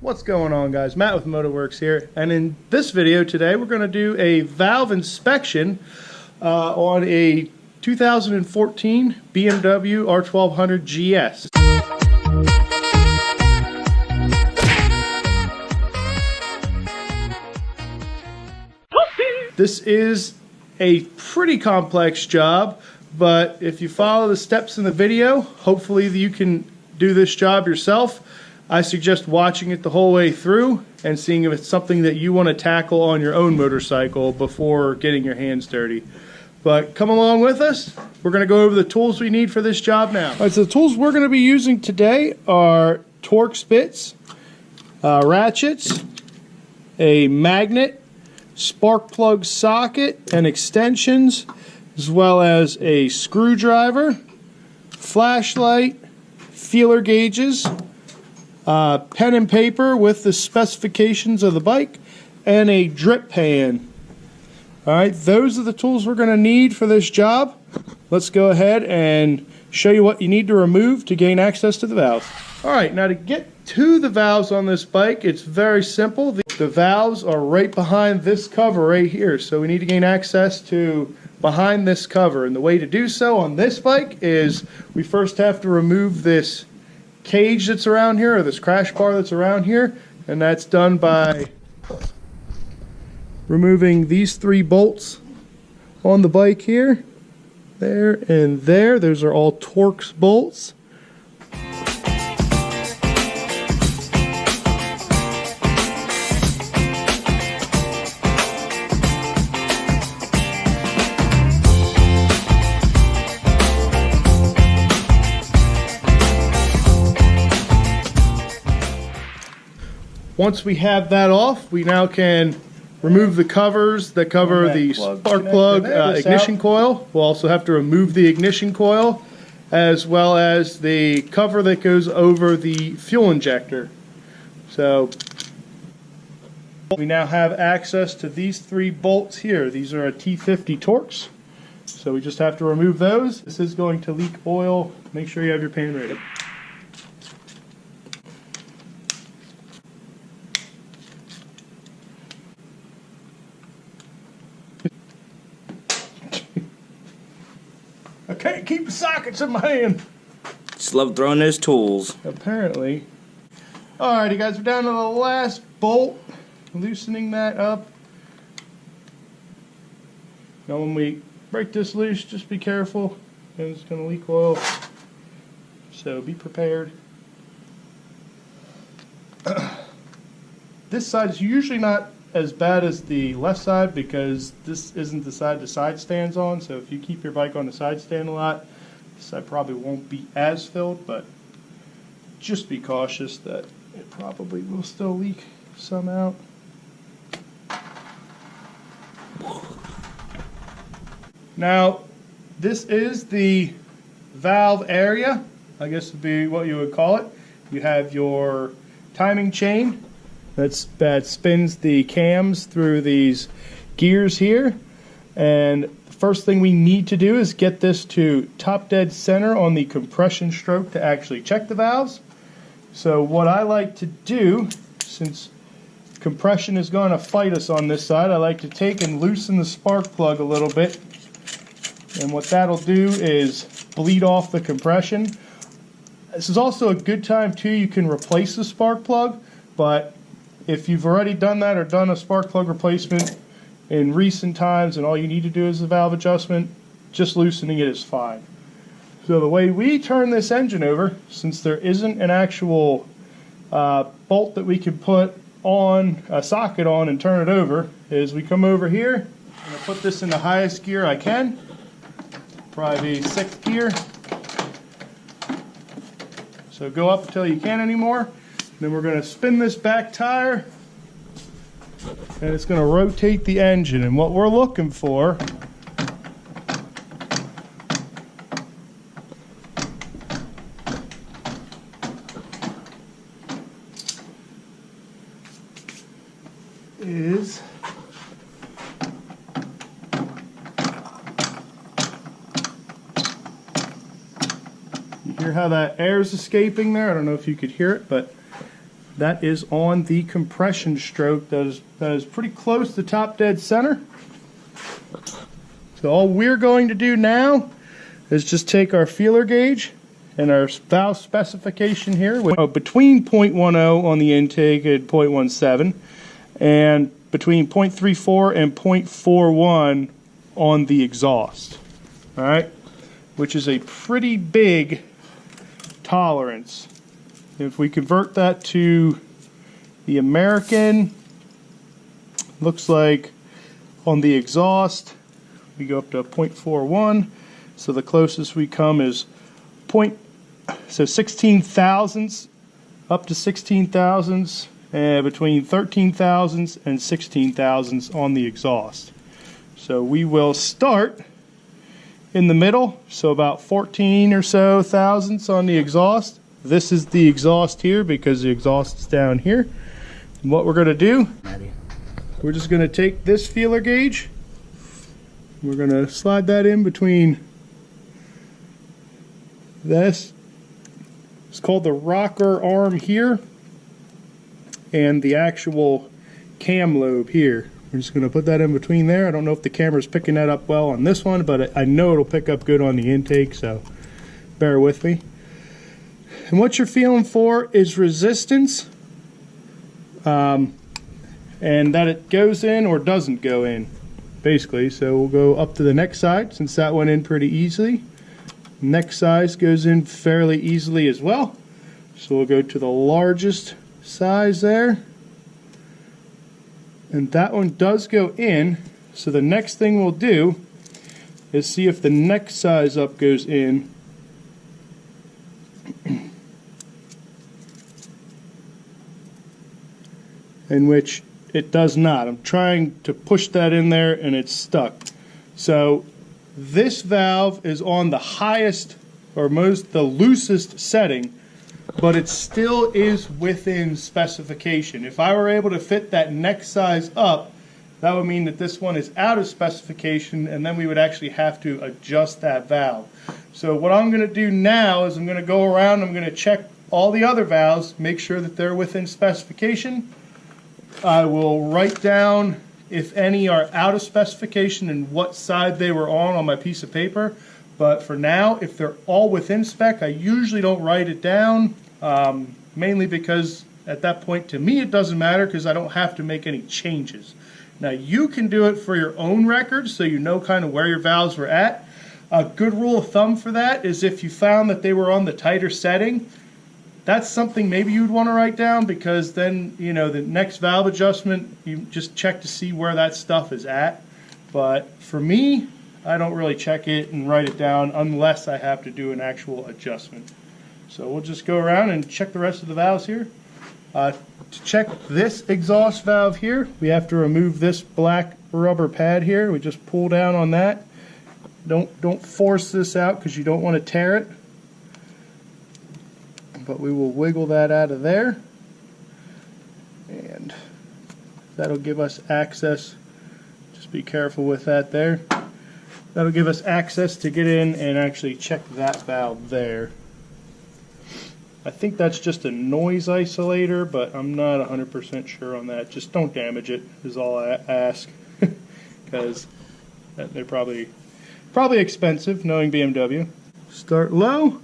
What's going on, guys? Matt with Motorworks here, and in this video today we're going to do a valve inspection on a 2014 BMW R1200GS. This is a pretty complex job, but if you follow the steps in the video, hopefully you can do this job yourself. I suggest watching it the whole way through and seeing if it's something that you want to tackle on your own motorcycle before getting your hands dirty. But come along with us. We're going to go over the tools we need for this job now. All right, so the tools we're going to be using today are Torx bits, ratchets, a magnet, spark plug socket and extensions, as well as a screwdriver, flashlight, feeler gauges, pen and paper with the specifications of the bike, and a drip pan. Alright, those are the tools we're going to need for this job. Let's go ahead and show you what you need to remove to gain access to the valves. Alright, now to get to the valves on this bike, it's very simple. The valves are right behind this cover right here, so we need to gain access to behind this cover, and the way to do so on this bike is we first have to remove this cage that's around here, or this crash bar that's around here, and that's done by removing these three bolts on the bike here, there and there. Those are all Torx bolts. Once we have that off, we now can remove the covers that cover the spark plug ignition coil. We'll also have to remove the ignition coil, as well as the cover that goes over the fuel injector. So we now have access to these three bolts here. These are a T50 Torx. So we just have to remove those. This is going to leak oil. Make sure you have your pan ready. I can't keep the sockets in my hand. Just love throwing those tools. Apparently. Alrighty, guys, we're down to the last bolt. Loosening that up. Now when we break this loose, just be careful. It's going to leak oil. So be prepared. This side is usually not as bad as the left side because this isn't the side the side stands on, so if you keep your bike on the side stand a lot, this side probably won't be as filled, but just be cautious that it probably will still leak some out. Now this is the valve area, I guess would be what you would call it. You have your timing chain that spins the cams through these gears here, and the first thing we need to do is get this to top dead center on the compression stroke to actually check the valves. So what I like to do, since compression is going to fight us on this side, I like to take and loosen the spark plug a little bit, and what that'll do is bleed off the compression. This is also a good time too, you can replace the spark plug, but if you've already done that or done a spark plug replacement in recent times and all you need to do is a valve adjustment, just loosening it is fine. So the way we turn this engine over, since there isn't an actual bolt that we can put on a socket on and turn it over, is we come over here. I'm going to put this in the highest gear I can, probably 6th gear. So go up until you can't anymore. Then we're going to spin this back tire, and it's going to rotate the engine. And what we're looking for is you hear how that air is escaping there? I don't know if you could hear it, but that is on the compression stroke that is pretty close to top dead center. So all we're going to do now is just take our feeler gauge and our valve specification here between 0.10 on the intake and 0.17, and between 0.34 and 0.41 on the exhaust. All right, which is a pretty big tolerance. If we convert that to the American, looks like on the exhaust we go up to 0.41, so the closest we come is 16 thousandths up to 16 thousandths, and between 13 thousandths and 16 thousandths on the exhaust. So we will start in the middle, so about 14 or so thousandths on the exhaust. This is the exhaust here because the exhaust is down here. And what we're going to do, we're just going to take this feeler gauge, we're going to slide that in between this, it's called the rocker arm here, and the actual cam lobe here. We're just going to put that in between there. I don't know if the camera's picking that up well on this one, but I know it'll pick up good on the intake, so bear with me. And what you're feeling for is resistance, and that it goes in or doesn't go in, basically. So we'll go up to the next side, since that went in pretty easily. Next size goes in fairly easily as well. So we'll go to the largest size there. And that one does go in. So the next thing we'll do is see if the next size up goes in. In which it does not. I'm trying to push that in there and it's stuck. So this valve is on the highest or the loosest setting, but it still is within specification. If I were able to fit that next size up, that would mean that this one is out of specification, and then we would actually have to adjust that valve. So what I'm going to do now is I'm going to go around, I'm going to check all the other valves, make sure that they're within specification. I will write down if any are out of specification and what side they were on my piece of paper. But for now, if they're all within spec, I usually don't write it down, mainly because at that point, to me, it doesn't matter because I don't have to make any changes. Now, you can do it for your own records so you know kind of where your valves were at. A good rule of thumb for that is if you found that they were on the tighter setting, that's something maybe you'd want to write down, because then, you know, the next valve adjustment, you just check to see where that stuff is at. But for me, I don't really check it and write it down unless I have to do an actual adjustment. So we'll just go around and check the rest of the valves here. To check this exhaust valve here, we have to remove this black rubber pad here. We just pull down on that. Don't force this out because you don't want to tear it. But we will wiggle that out of there, and that'll give us access. Just be careful with that there. That'll give us access to get in and actually check that valve there. I think that's just a noise isolator, but I'm not 100% sure on that. Just don't damage it is all I ask, because they're probably expensive, knowing BMW. Start low.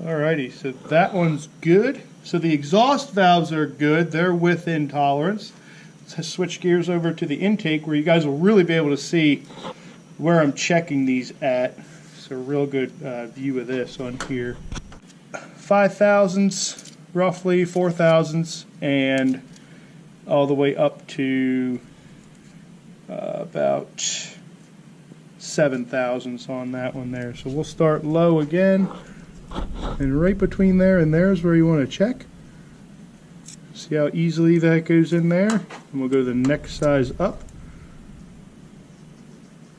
Alrighty, so that one's good. So the exhaust valves are good, they're within tolerance. Let's switch gears over to the intake, where you guys will really be able to see where I'm checking these at. It's a real good view of this on here. 5 thousandths, roughly 4 thousandths, and all the way up to about 7 thousandths on that one there. So we'll start low again. And right between there and there is where you want to check. See how easily that goes in there? And we'll go the next size up.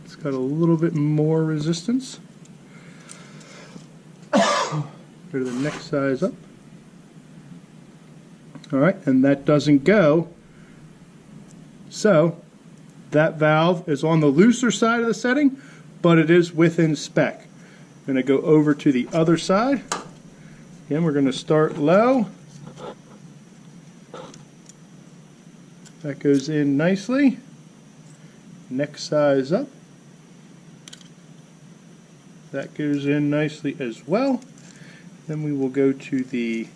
It's got a little bit more resistance. Go to the next size up. Alright, and that doesn't go. So, that valve is on the looser side of the setting, but it is within spec. I'm going to go over to the other side. Again, we're going to start low. That goes in nicely. Next size up. That goes in nicely as well. Then we will go to the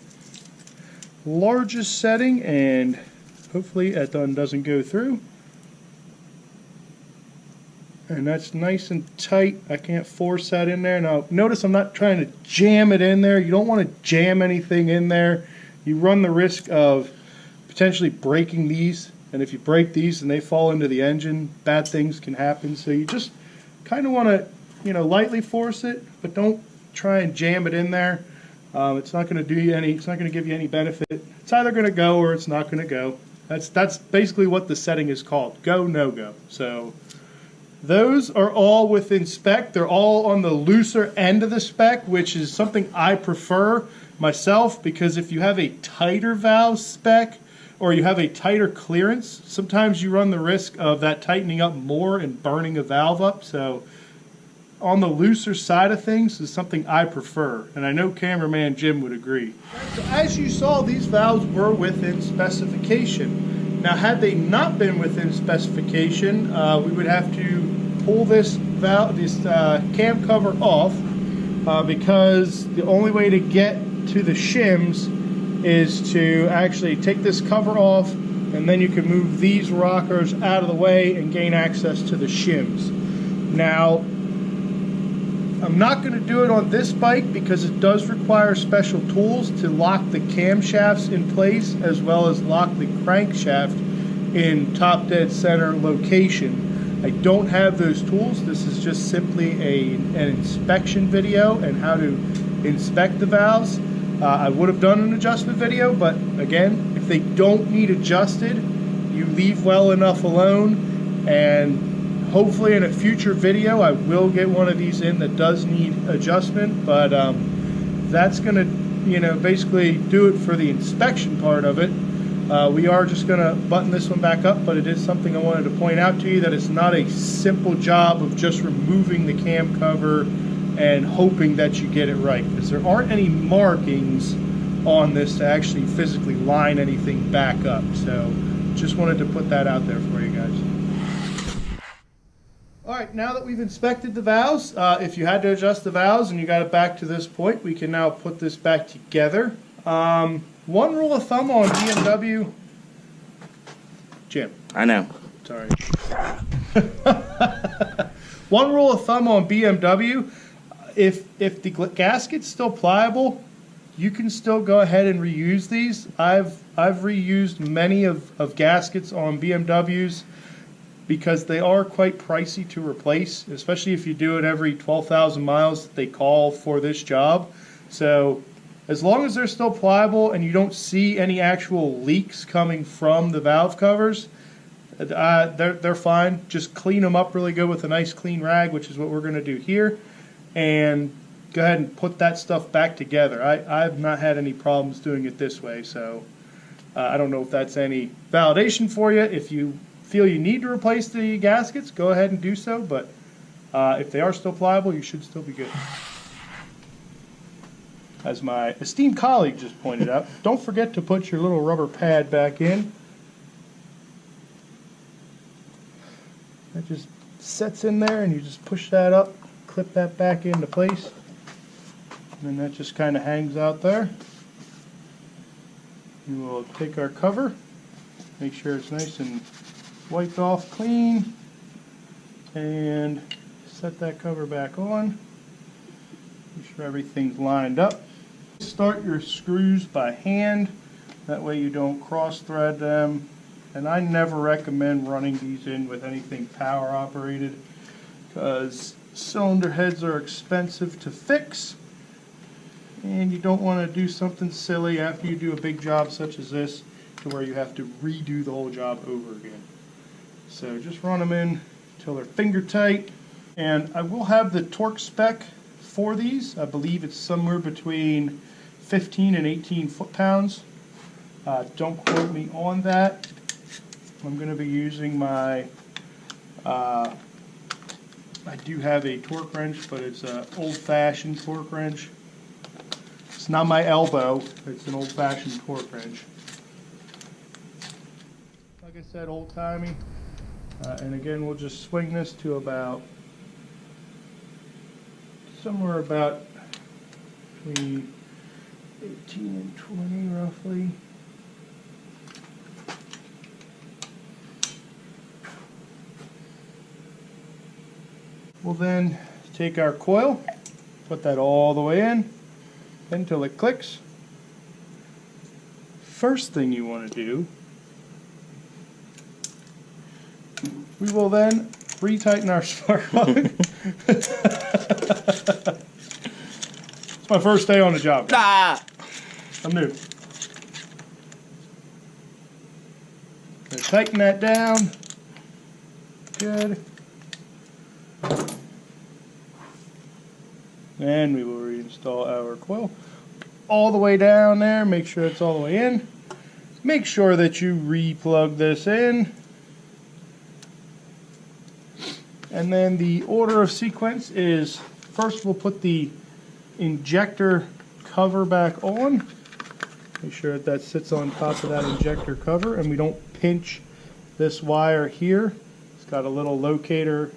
largest setting, and hopefully that one doesn't go through. And that's nice and tight. I can't force that in there. Now notice I'm not trying to jam it in there. You don't want to jam anything in there. You run the risk of potentially breaking these, and if you break these and they fall into the engine, bad things can happen. So you just kind of want to, you know, lightly force it, but don't try and jam it in there. It's not going to do you any. It's not going to give you any benefit. It's either going to go or it's not going to go. That's basically what the setting is called: go, no go. So those are all within spec. They're all on the looser end of the spec, which is something I prefer myself, because if you have a tighter valve spec or you have a tighter clearance, sometimes you run the risk of that tightening up more and burning a valve up. So on the looser side of things is something I prefer, and I know cameraman Jim would agree. So as you saw, these valves were within specification. Now had they not been within specification, we would have to pull this valve, this cam cover off, because the only way to get to the shims is to actually take this cover off, and then you can move these rockers out of the way and gain access to the shims. Now I'm not going to do it on this bike because it does require special tools to lock the camshafts in place, as well as lock the crankshaft in top dead center location. I don't have those tools. This is just simply an inspection video and how to inspect the valves. I would have done an adjustment video, but again, if they don't need adjusted, you leave well enough alone, and hopefully in a future video I will get one of these in that does need adjustment, but that's going to, you know, basically do it for the inspection part of it. We are just going to button this one back up, but it is something I wanted to point out to you, that it's not a simple job of just removing the cam cover and hoping that you get it right, because there aren't any markings on this to actually physically line anything back up. So just wanted to put that out there for you guys. Alright, now that we've inspected the valves, if you had to adjust the valves and you got it back to this point, we can now put this back together. One rule of thumb on BMW... Jim. I know. Sorry. One rule of thumb on BMW, if the gasket's still pliable, you can still go ahead and reuse these. I've reused many of gaskets on BMWs, because they are quite pricey to replace, especially if you do it every 12,000 miles that they call for this job. So as long as they're still pliable and you don't see any actual leaks coming from the valve covers, they're fine. Just clean them up really good with a nice clean rag, which is what we're going to do here, and go ahead and put that stuff back together. I've not had any problems doing it this way, so I don't know if that's any validation for you. If you feel you need to replace the gaskets, go ahead and do so, but if they are still pliable, you should still be good. As my esteemed colleague just pointed out, don't forget to put your little rubber pad back in. That just sets in there, and you just push that up, clip that back into place, and then that just kind of hangs out there. We will take our cover, make sure it's nice and wiped off clean, and set that cover back on. Make sure everything's lined up. Start your screws by hand, that way you don't cross thread them, and I never recommend running these in with anything power operated, because cylinder heads are expensive to fix, and you don't want to do something silly after you do a big job such as this to where you have to redo the whole job over again. So just run them in until they're finger tight. And I will have the torque spec for these. I believe it's somewhere between 15 and 18 foot-pounds. Don't quote me on that. I'm going to be using my, I do have a torque wrench, but it's an old-fashioned torque wrench. It's not my elbow, it's an old-fashioned torque wrench. Like I said, old-timey. And again, we'll just swing this to about, somewhere about between 18 and 20 roughly. We'll then take our coil, put that all the way in until it clicks. First thing you want to do, we will then retighten our spark plug. It's my first day on the job. Ah! I'm new. So tighten that down. Good. And we will reinstall our coil all the way down there. Make sure it's all the way in. Make sure that you re-plug this in. And then the order of sequence is, first we'll put the injector cover back on. Make sure that that sits on top of that injector cover and we don't pinch this wire here. It's got a little locator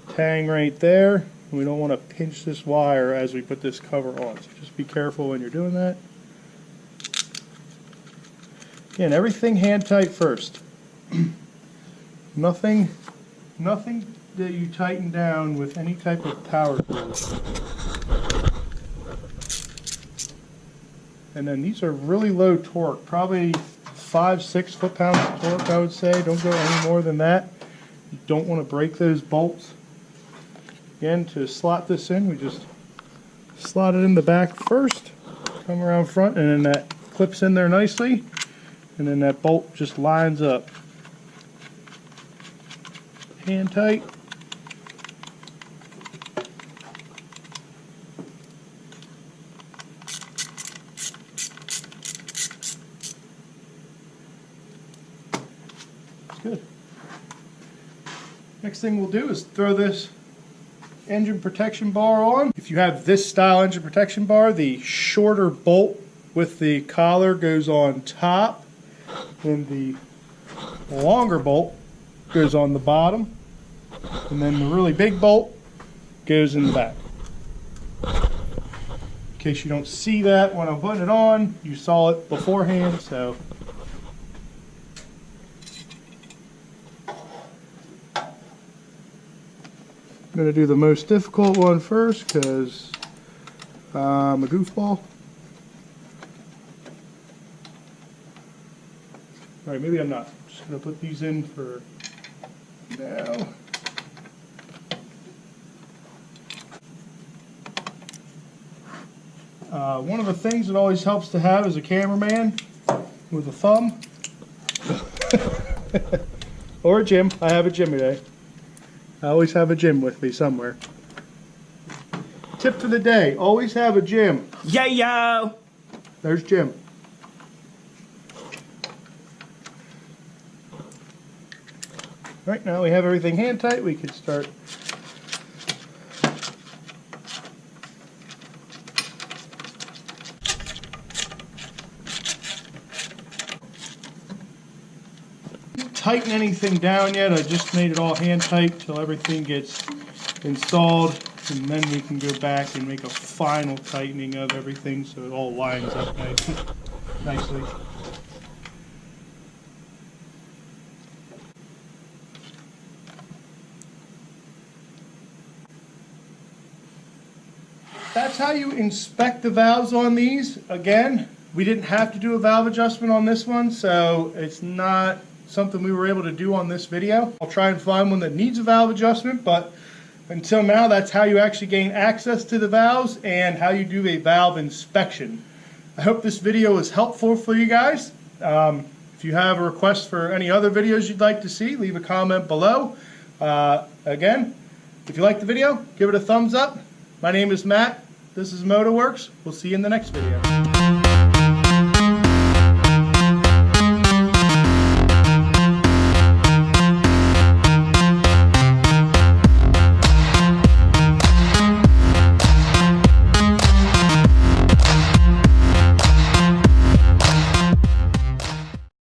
tang right there. We don't want to pinch this wire as we put this cover on. So just be careful when you're doing that. Again, everything hand tight first. Nothing that you tighten down with any type of power tool. And then these are really low torque, probably 5-6 foot-pounds of torque, I would say. Don't go any more than that. You don't want to break those bolts. Again, to slot this in, we just slot it in the back first, come around front, and then that clips in there nicely, and then that bolt just lines up. Hand tight. That's good. Next thing we'll do is throw this engine protection bar on. If you have this style engine protection bar, the shorter bolt with the collar goes on top, and the longer bolt goes on the bottom, and then the really big bolt goes in the back. In case you don't see that when I'm putting it on, you saw it beforehand, so I'm going to do the most difficult one first because I'm a goofball. Alright, maybe I'm not. I'm just going to put these in for now. One of the things that always helps to have is a cameraman with a thumb. Or a Jim. I have a Jim today. I always have a Jim with me somewhere. Tip for the day, always have a Jim. Yeah, yo! There's Jim. Right now we have everything hand tight, we can start tighten anything down yet. I just made it all hand tight till everything gets installed, and then we can go back and make a final tightening of everything so it all lines up nicely. That's how you inspect the valves on these. Again, we didn't have to do a valve adjustment on this one, so it's not something we were able to do on this video. I'll try and find one that needs a valve adjustment, but until now, that's how you actually gain access to the valves and how you do a valve inspection. I hope this video was helpful for you guys. If you have a request for any other videos you'd like to see, leave a comment below. Again, if you like the video, give it a thumbs up. My name is Matt. This is MotoWorks. We'll see you in the next video.